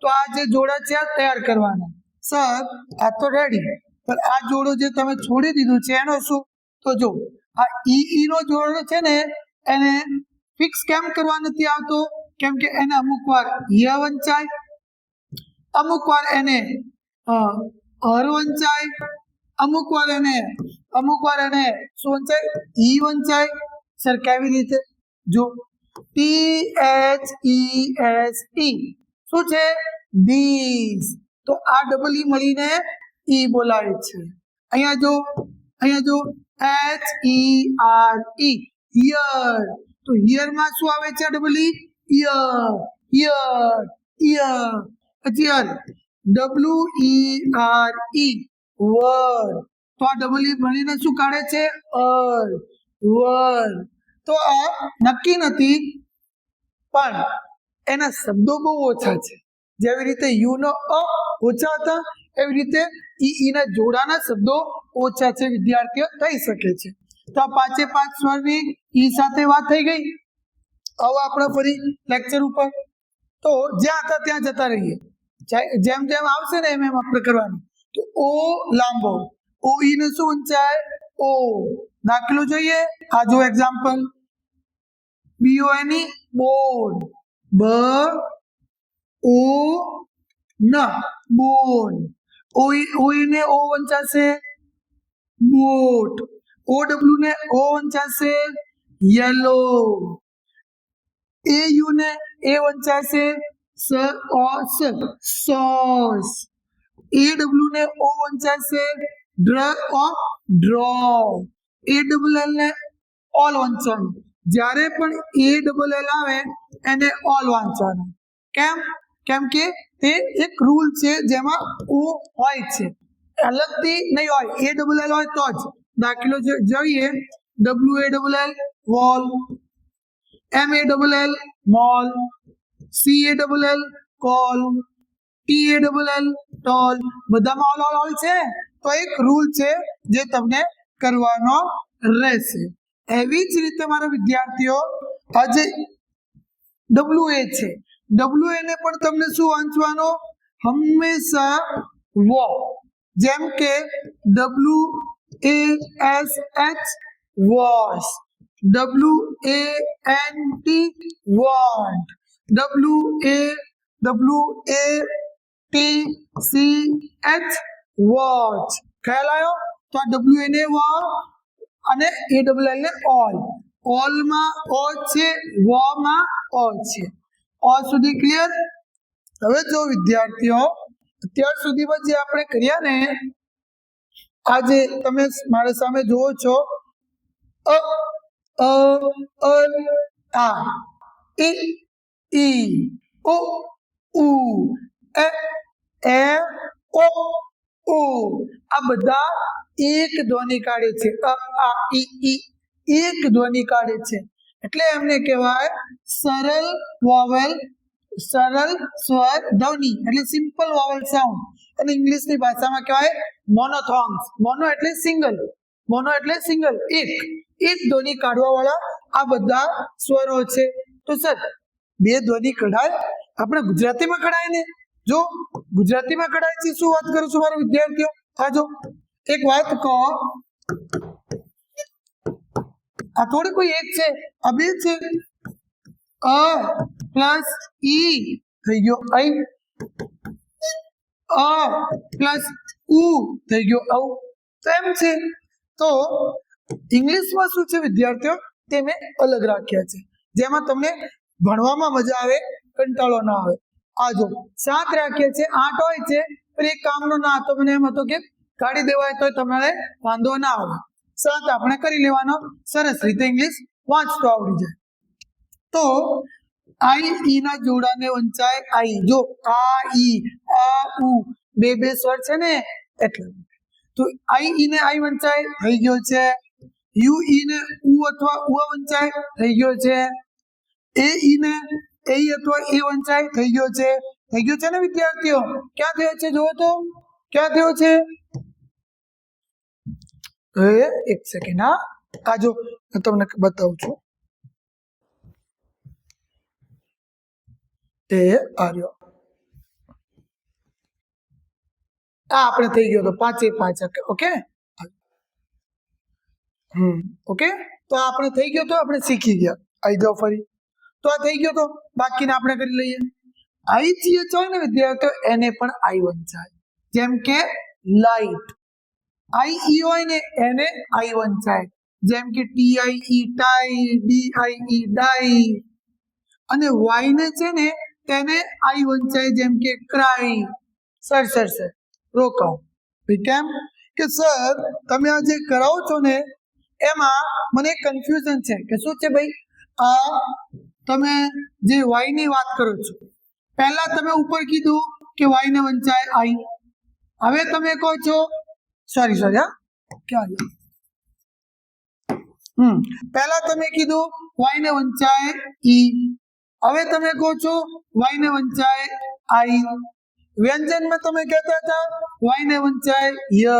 તો આ જે જોડા છે આ તૈયાર કરવાના. સર આ તો રેડી, પણ આ જોડો જે તમે છોડી દીધું છે એનો શું? તો જો આ ઈ નો જોડો છે ને, એને ફિક્સ કેમ કરવા નથી આવતો? કેમ કે એને અમુક વાર ય વંચાય, અમુક વાર એને અર વંચાય, અમુક વાર એને શું વંચાય? ઈ વંચાય. સર કેવી રીતે? જો THESE શું છે? ધીસ. તો આ ડબલ ઈ મળીને ઈ બોલાય છે. અહીંયા જો HERE હિયર. તો હિયર માં શું આવે છે? ડબલ ઈ ઈયર, ઈયર, ઈયર. પછી WERE વર. તો આ ડબલ ઈ મળીને શું કાઢે છે? અર, વર. તો આ નક્કી નથી, પણ એના શબ્દો બહુ ઓછા છે. જેવી રીતે યુ નો અ ઓછા હતા, એવી રીતે ઈ ના જોડાના શબ્દો ઓછા છે વિદ્યાર્થીઓ, થઈ શકે છે. તો આ પાંચે પાંચ સ્વરની ઈ સાથે વાત થઈ ગઈ. હવે આપણે ફરી લેક્ચર ઉપર, તો જ્યાં હતા ત્યાં જતા રહીએ. જેમ જેમ આવશે ને એમ આપણે કરવાનું. તો ઓ લાંબો, ઓ ઈ ને શું વંચાય? ઓ. દાખલો જોઈએ. આ જો એક્ઝામ્પલ, BONE બોન, BON બોન. ઓ ઈ ને ઓ વંચાશે બોટ. OW ને ઓ વંચાશે યેલો. AU ને એ વંચાશે સોસ. AW ને ઓ વંચાશે ડ્રો. ALL ને ઓલ વાંચવાનું. જ્યારે પણ ALL આવે એને ઓલ વાંચવાનું. કેમ કે તે એક રૂલ છે જેમાં ઓ હોય છે, અલગથી નહીં હોય. ALL હોય તો જ. દાખલો જોઈએ, WALL wall, MALL mall, CALL call, TALL tall. બધામાં ઓલ છે. તો એક રૂલ છે જે તમને કરવાનો રહેશે. એવી જ રીતે મારા વિદ્યાર્થીઓ, આજે WA છે, WA ને પણ તમને શું વાંચવાનો? હંમેશા વો. જેમ કે WASH wash, WANT want, WATCH watch. ખ્યાલ આવ્યો? તો આ WA ને વો અને ALL ને ઓલ. ઓલ માં ઓ છે, વો માં ઓ છે. અ સુધી ક્લિયર. હવે જો વિદ્યાર્થીઓ અત્યાર સુધીમાં જે આપણે કર્યા ને, આજે તમે મારા સામે જુઓ છો અ અ આ ઈ ઈ ઓ ઉ એ એ ઓ ઓ આ બધા એક ધ્વનિ કાઢે છે. અ આ ઈ એક ધ્વનિ કાઢે છે, એટલે એમને કહેવાય સરળ વોવેલ, સરળ સ્વર ધ્વનિ એટલે સિમ્પલ વોવેલ સાઉન્ડ. અને ઇંગ્લિશની ભાષામાં કહેવાય મોનોથોન્ગ્સ. મોનો એટલે સિંગલ, મોનો એટલે સિંગલ, એક ધ્વનિ કાઢવા વાળા આ બધા સ્વરો છે. તો સર બે ધ્વનિ કઢાય, આપણે ગુજરાતીમાં કઢાય ને? જો ગુજરાતીમાં કઢાય છે, શું વાત કરું છું મારા વિદ્યાર્થીઓ? આ જો એક વાત કહો, આ થોડી કોઈ એક છે, આ બે છે. અ પ્લસ ઈ થઈ ગયો આઈ, અ પ્લસ ઉ થઈ ગયો ઔ. તો એમ છે. તો ઇંગ્લિશમાં શું છે વિદ્યાર્થીઓ, તે મેં અલગ રાખ્યા છે, જેમાં તમને ભણવામાં મજા આવે, કંટાળો ના આવે. આ જો 7 રાખ્યા છે, 8 હોય છે, પણ એક કામનો ના હતો, મને એમ હતો કે કાઢી દેવાય તો તમારે વાંધો ના આવે. 7 આપણે કરી લેવાનો, સરસ રીતે ઇંગ્લિશ વાંચતો આવડી જાય. તો આઈ ઈ ના જોડાને વંચાય આઈ. જો આ ઈ આ ઉ બે સ્વર છે ને, એટલે તો આઈ ઈ ને આઈ વંચાય થઈ ગયો છે. યુ ઈ ને ઉ અથવા ઉ વંચાય થઈ ગયો છે. એ ઈ ને એ અથવા એ વંચાય થઈ ગયો છે. થઈ ગયો છે ને વિદ્યાર્થીઓ? ક્યાં થયો છે જુઓ તો, ક્યાં થયો છે? એક સેકન્ડ, હા આ જો હું તમને બતાવું છું. એ આર્યો આ આપણે થઈ ગયો તો 5 ઓકે. ઓકે, તો આપણે થઈ ગયો તો આપણે શીખી ગયા. આઈ જાઓ ફરી. તો આ થઈ ગયો તો બાકીને આપણે કરી લઈએ. આઈ સીએચ હોય ને વિદ્યાર્થીઓ, એને પણ આઈ વંચાય. જેમ કે લાઈટ. આઈ ઈ હોય ને, એને આઈ વંચાય. જેમ કે T I E tie, D I E die. અને વાય ને છે ને, તેને આઈ વંચાય. જેમ કે ક્રાઈ. સર રોકાઓ. કેમ કે સર તમે આ જે કરાવો છો ને, એમાં મને કન્ફ્યુઝન છે કે શું છે ભાઈ, આ તમે જે વાય ની વાત કરો છો, પહેલા તમે ઉપર કીધું કે વાય ને વંચાય આઈ, હવે તમે કહો છો સોરી હા ક્યાં પહેલા તમે કીધું વાય ને વંચાય ઈ, હવે તમે કહો છો વાય ને વંચાય આઈ. વ્યંજનમાં તમે કહેતા હતા વાય ને વંચાય ય.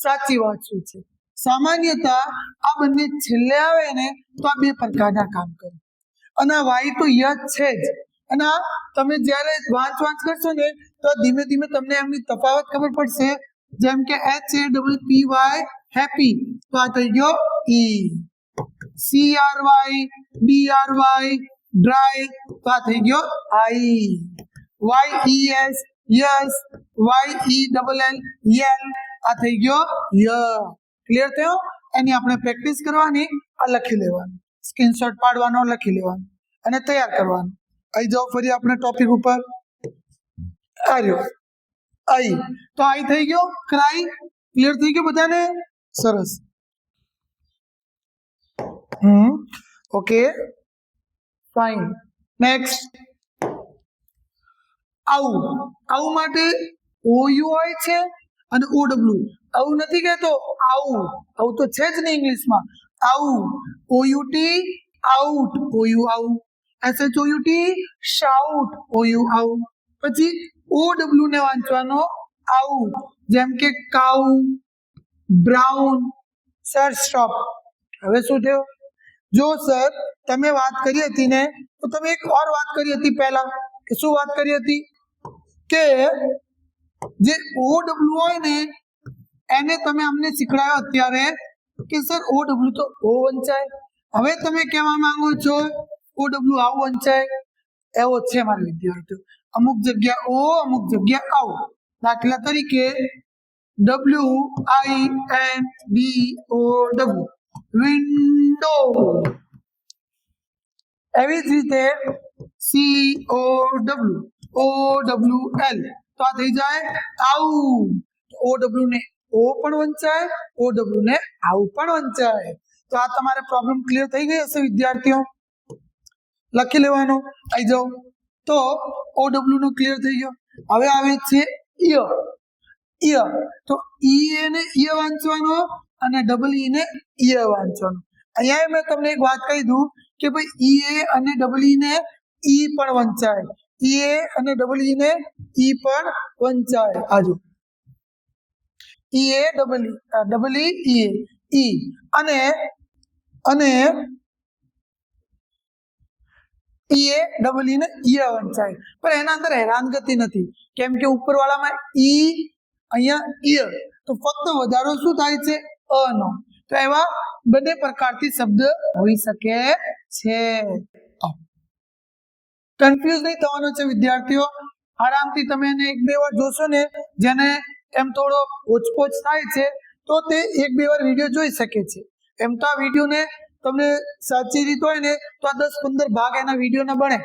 સાચી વાત શું છે? સામાન્યતા આ બંને છેલ્લે આવે ને તો આ બે પ્રકારના કામ કરે. અને આ વાય તો ય છે જ. અને તમે જ્યારે વાંચ કરશો ને, તો ધીમે ધીમે તમને એમની તફાવત ખબર પડશે. જેમ કે HAPPY હેપી, તો આ થઈ ગયો ઈ. CRY ડ્રાય, તો આ થઈ ગયો આઈ. YES યસ, YELL યેલ, આ થઈ ગયો ય. ક્લિયર થયો? એની આપણે પ્રેક્ટિસ કરવાની, આ લખી લેવાનું, સ્ક્રીનશોટ પાડવાનો, લખી લેવાનું અને તૈયાર કરવાનું. આવી જાઓ ફરી આપણે ટોપિક ઉપર. આવ્યો આઈ, તો આઈ થઈ ગયો. ક્રાઈ ક્લિયર થઈ ગયું બધાને? સરસ. Okay fine. નેક્સ્ટ આવું. આવું માટે OU હોય છે અને OW. આવું નથી કહેતો, આવું. આવું તો છે જ ને ઇંગ્લિશમાં. આવું. OUT આઉટ, OU આવું. SHOUT શાઉટ, OU આવું. પછી OW ને વાંચવાનો આવું. જેમ કે કાઉ, બ્રાઉન. Sir stop. હવે શું થયું? જો સર તમે વાત કરી હતી ને, તો તમે એક ઓર વાત કરી હતી પહેલા. કે શું વાત કરી હતી? કે જે OW હોય ને, એને તમે અમને શીખડાયો અત્યારે કે સર OW તો ઓ વંચાય. હવે તમે કહેવા માંગો છો OW આવું વંચાય. એવો છે મારા વિદ્યાર્થીઓ, અમુક જગ્યા ઓ, અમુક જગ્યા આવું. દાખલા તરીકે WINDO, વિન્ડો. એવી જ રીતે COWL તો આ થઈ જાય આવું. OW ને ઓ પણ વંચાય, OW ને આવું પણ વંચાય. તો આ તમારે પ્રોબ્લેમ ક્લિયર થઈ ગઈ હશે વિદ્યાર્થીઓ. લખી લેવાનો. આવી જાઓ. તો OW નો ક્લિયર થઈ ગયો. હવે આવે છે ઈય. ઈય તો ઈ ને ઈય વાંચવાનો અને ડબલ ઈ ને ઈય વાંચવાનો. અહીંયા મેં તમને એક વાત કહી દઉં કે ભાઈ ઈ અને ડબલ ઈ ને ઈ પણ વંચાય, ઈ અને ડબલ ઈ ને ઈ પણ વંચાય. આજુ ઈ ડબલ ઈ ઈ અને ઈ ડબલ ઈ ને ઈ વંચાય. પણ એના અંદર હેરાનગતિ નથી, કેમ કે ઉપરવાળામાં ઈ, અહીંયા ઈ, તો ફક્ત વધારો શું થાય છે? અ નો. તો એવા બંને પ્રકારથી શબ્દ હોઈ શકે છે. કન્ફ્યુઝ નહીં થવાનું છે વિદ્યાર્થીઓ. આરામથી તમે એને એક બે વાર જોશો ને, જેને એમ થોડો ઓચપોચ થાય છે તો તે એક બે વાર વિડીયો જોઈ શકે છે. એમ તો આ વિડીયોને તમને સાચી રીત હોય ને તો આ 10-15 ભાગ એના વિડીયોના બને.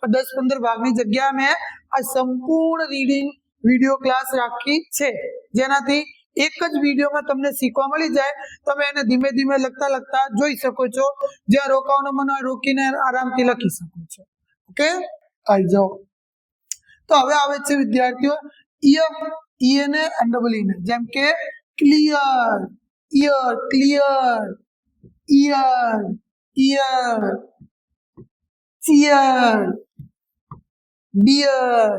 10-15 ભાગની જગ્યા મેં આ સંપૂર્ણ રીડિંગ વિડીયો ક્લાસ રાખી છે, જેનાથી એક જ વિડીયોમાં તમને શીખવા મળી જાય. તમે એને ધીમે ધીમે લખતા લખતા જોઈ શકો છો. જ્યાં રોકાવાનું મન હોય રોકીને આરામથી લખી શકો છો. ઓકે, આવી જાઓ. તો હવે આવે છે વિદ્યાર્થીઓ ઈ ને ડબલ ઈ ને. જેમ કે ક્લિયર, ઈયર, ક્લિયર, ઈયર, ઈયર, ચિયર, ડિયર.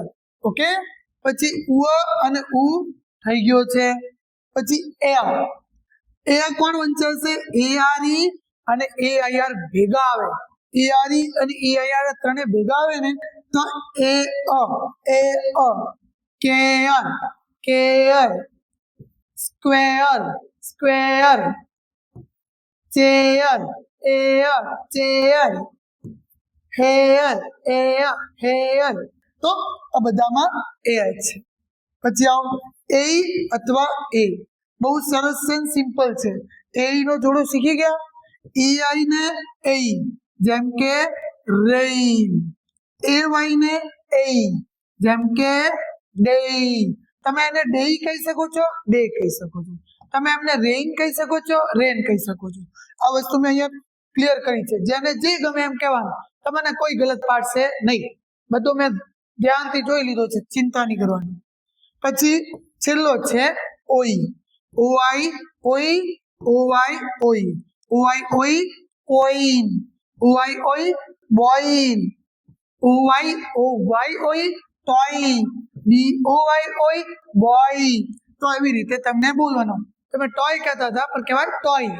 ઓકે, પછી ઉ અને ઉ થઈ ગયો છે. પછી એ કોણ વંચાશે? ARE અને AIR ભેગા આવે. ARE અને AIR ત્રણે ભેગા આવે ને તો care, care, square, square, chair, air, chair, here, air, here. તો આ બધામાં AI છે. પછી આવો એ અથવા એ. બહુ સરસ છે, સિમ્પલ છે. એ નો જોડો શીખી ગયા. EI ને એ, જેમ કે રેઇન. AY ને એ, જેમ કે ડેય. તમે એને ડેય કહી શકો છો, ડે કહી શકો છો. તમે એમને રેઇન કહી શકો છો, રેન કહી શકો છો. આ વસ્તુ મેં અહીંયા ક્લિયર કરી છે. જેને જે ગમે એમ કહેવાનું, તમને કોઈ ગલત પાડશે નહીં. બધું મેં ધ્યાનથી જોઈ લીધો છે, ચિંતા નહીં કરવાની. પછી છેલ્લો છે ઓઈ. OI ઓઈ, ઓવાય ઓઈ, ઓવાય ઓઈ coin, ઓવાય ઓઈ બોઈન, ઓવાય ઓઈ toy, BOY ઓઈ boy. તો એવી રીતે તમને બોલવાનું. તમે ટોય કહેતા હતા પણ કહેવાય ટોય,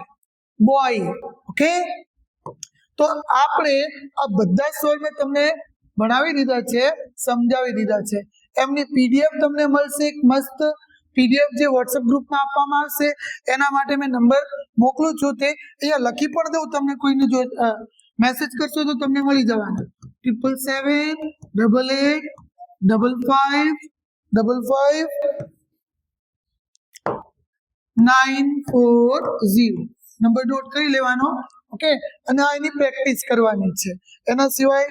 બોય. ઓકે, તો આપણે આ બધા સ્વર મેં તમને ભણાવી દીધા છે, સમજાવી દીધા છે. એમની PDF તમને મળશે, એક મસ્ત PDF જે WhatsApp ગ્રુપમાં આપવામાં આવશે. એના માટે મેં નંબર મોકલું છું, તે અહીંયા લખી પણ દઉં. તમને કોઈને જો મેસેજ કરશો તો તમને મળી જવાના. 7775555 નંબર નોટ કરી લેવાનો. ઓકે, અને આ એની પ્રેક્ટિસ કરવાની છે. એના સિવાય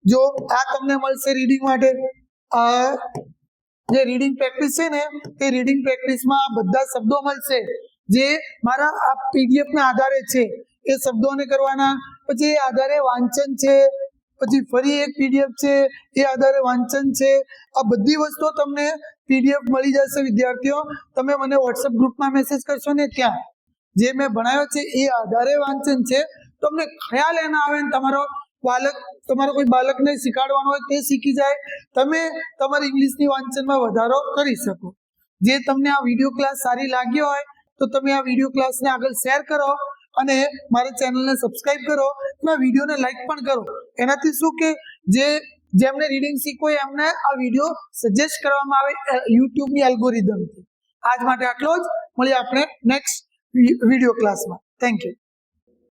જો આ તમને મળશે રીડિંગ માટે, આ જે રીડિંગ પ્રેક્ટિસ છે ને, તે રીડિંગ પ્રેક્ટિસમાં બધા શબ્દો મળશે જે મારા આ PDF ના આધારે છે. એ શબ્દોને કરવાના. પછી એ આધારે વાંચન છે. પછી ફરી એક PDF છે, એ આધારે વાંચન છે. આ બધી વસ્તુઓ તમને PDF મળી જશે વિદ્યાર્થીઓ. તમે મને WhatsApp ગ્રુપમાં મેસેજ કરશો ને, ત્યાં જે મેં ભણાવ્યો છે એ આધારે વાંચન છે. તમને ખ્યાલ એના આવે ને તમારો કોઈ બાળકને શીખવાડવાનો હોય તે શીખી જાય. તમે તમારી ઇંગ્લિશની વાંચનમાં વધારો કરી શકો. જે તમને આ વિડીયો ક્લાસ સારી લાગ્યો હોય તો તમે આ વિડીયો ક્લાસને આગળ શેર કરો અને મારી ચેનલને સબસ્ક્રાઇબ કરો અને વિડીયોને લાઈક પણ કરો. એનાથી શું કે જેમને રીડિંગ શીખવું હોય એમને આ વિડીયો સજેસ્ટ કરવામાં આવે યુટ્યુબની એલ્ગોરિધમથી. આજ માટે આટલો જ. મળીએ આપણે નેક્સ્ટ વિડીયો ક્લાસમાં. Thank you.